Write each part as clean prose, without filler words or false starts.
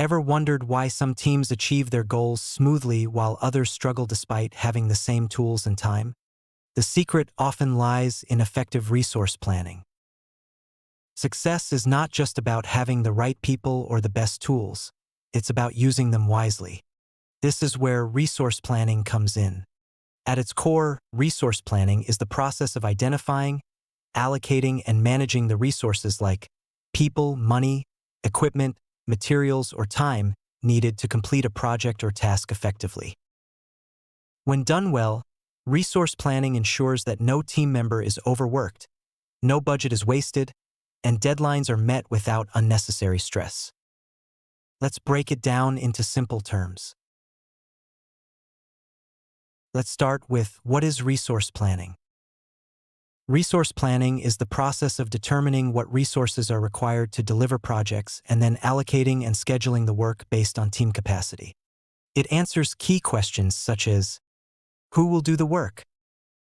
Ever wondered why some teams achieve their goals smoothly while others struggle despite having the same tools and time? The secret often lies in effective resource planning. Success is not just about having the right people or the best tools. It's about using them wisely. This is where resource planning comes in. At its core, resource planning is the process of identifying, allocating, and managing the resources like people, money, equipment, materials, or time needed to complete a project or task effectively. When done well, resource planning ensures that no team member is overworked, no budget is wasted, and deadlines are met without unnecessary stress. Let's break it down into simple terms. Let's start with what is resource planning? Resource planning is the process of determining what resources are required to deliver projects and then allocating and scheduling the work based on team capacity. It answers key questions such as, who will do the work?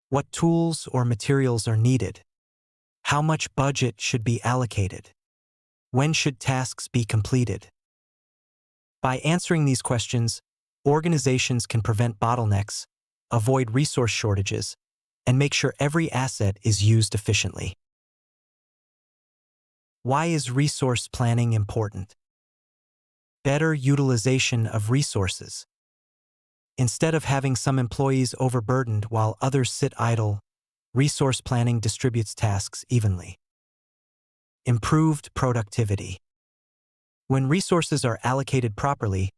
What tools or materials are needed? How much budget should be allocated? When should tasks be completed? By answering these questions, organizations can prevent bottlenecks, avoid resource shortages, and make sure every asset is used efficiently. Why is resource planning important? Better utilization of resources. Instead of having some employees overburdened while others sit idle, resource planning distributes tasks evenly. Improved productivity. When resources are allocated properly,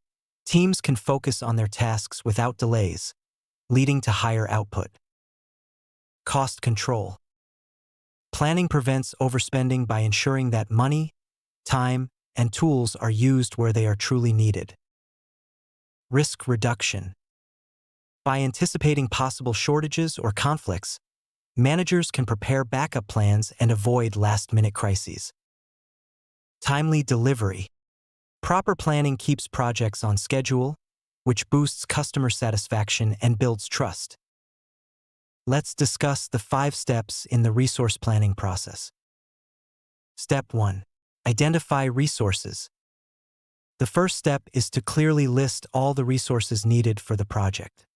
teams can focus on their tasks without delays, leading to higher output. Cost control. Planning prevents overspending by ensuring that money, time, and tools are used where they are truly needed. Risk reduction. By anticipating possible shortages or conflicts, managers can prepare backup plans and avoid last-minute crises. Timely delivery. Proper planning keeps projects on schedule, which boosts customer satisfaction and builds trust. Let's discuss the 5 steps in the resource planning process. Step 1. Identify resources. The first step is to clearly list all the resources needed for the project.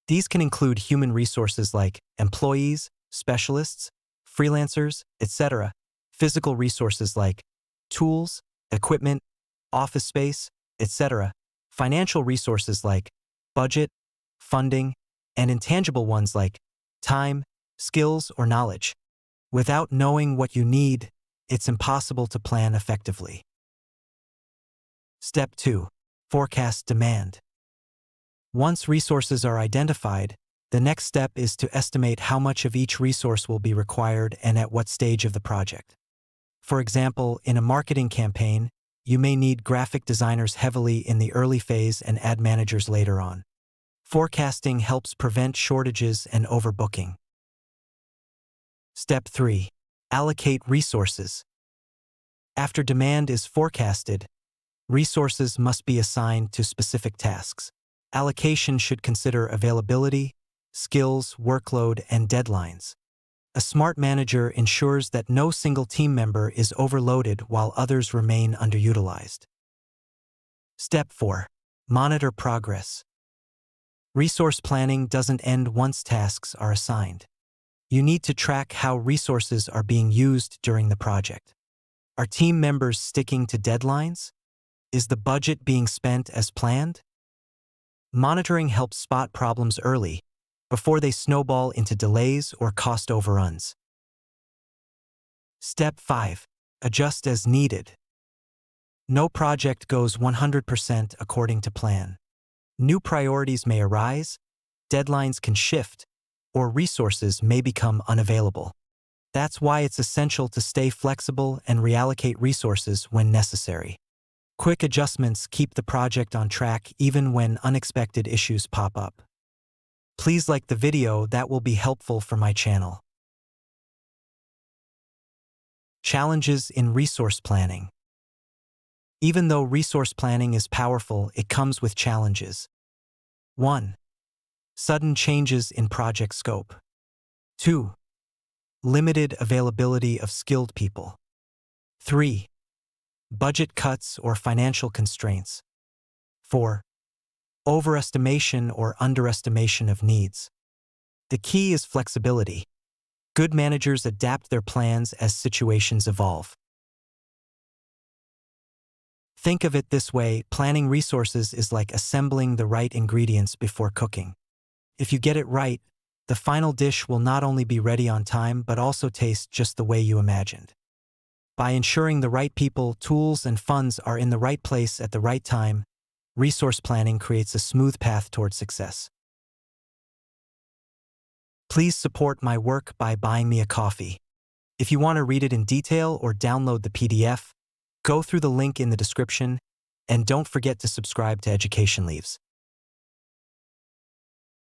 These can include human resources like employees, specialists, freelancers, etc., physical resources like tools, equipment, office space, etc., financial resources like budget, funding, and intangible ones like time, skills, or knowledge. Without knowing what you need, it's impossible to plan effectively. Step 2. Forecast demand. Once resources are identified, the next step is to estimate how much of each resource will be required and at what stage of the project. For example, in a marketing campaign, you may need graphic designers heavily in the early phase and ad managers later on. Forecasting helps prevent shortages and overbooking. Step 3. Allocate resources. After demand is forecasted, resources must be assigned to specific tasks. Allocation should consider availability, skills, workload, and deadlines. A smart manager ensures that no single team member is overloaded while others remain underutilized. Step 4. Monitor progress. Resource planning doesn't end once tasks are assigned. You need to track how resources are being used during the project. Are team members sticking to deadlines? Is the budget being spent as planned? Monitoring helps spot problems early, before they snowball into delays or cost overruns. Step 5. Adjust as needed. No project goes 100% according to plan. New priorities may arise, deadlines can shift, or resources may become unavailable. That's why it's essential to stay flexible and reallocate resources when necessary. Quick adjustments keep the project on track even when unexpected issues pop up. Please like the video, that will be helpful for my channel. Challenges in resource planning. Even though resource planning is powerful, it comes with challenges. 1. Sudden changes in project scope. 2. Limited availability of skilled people. 3. budget cuts or financial constraints. 4. Overestimation or underestimation of needs. The key is flexibility. Good managers adapt their plans as situations evolve. Think of it this way: planning resources is like assembling the right ingredients before cooking. If you get it right, the final dish will not only be ready on time but also taste just the way you imagined. By ensuring the right people, tools, and funds are in the right place at the right time, resource planning creates a smooth path toward success. Please support my work by buying me a coffee. If you want to read it in detail or download the PDF, go through the link in the description, and don't forget to subscribe to Education Leaves.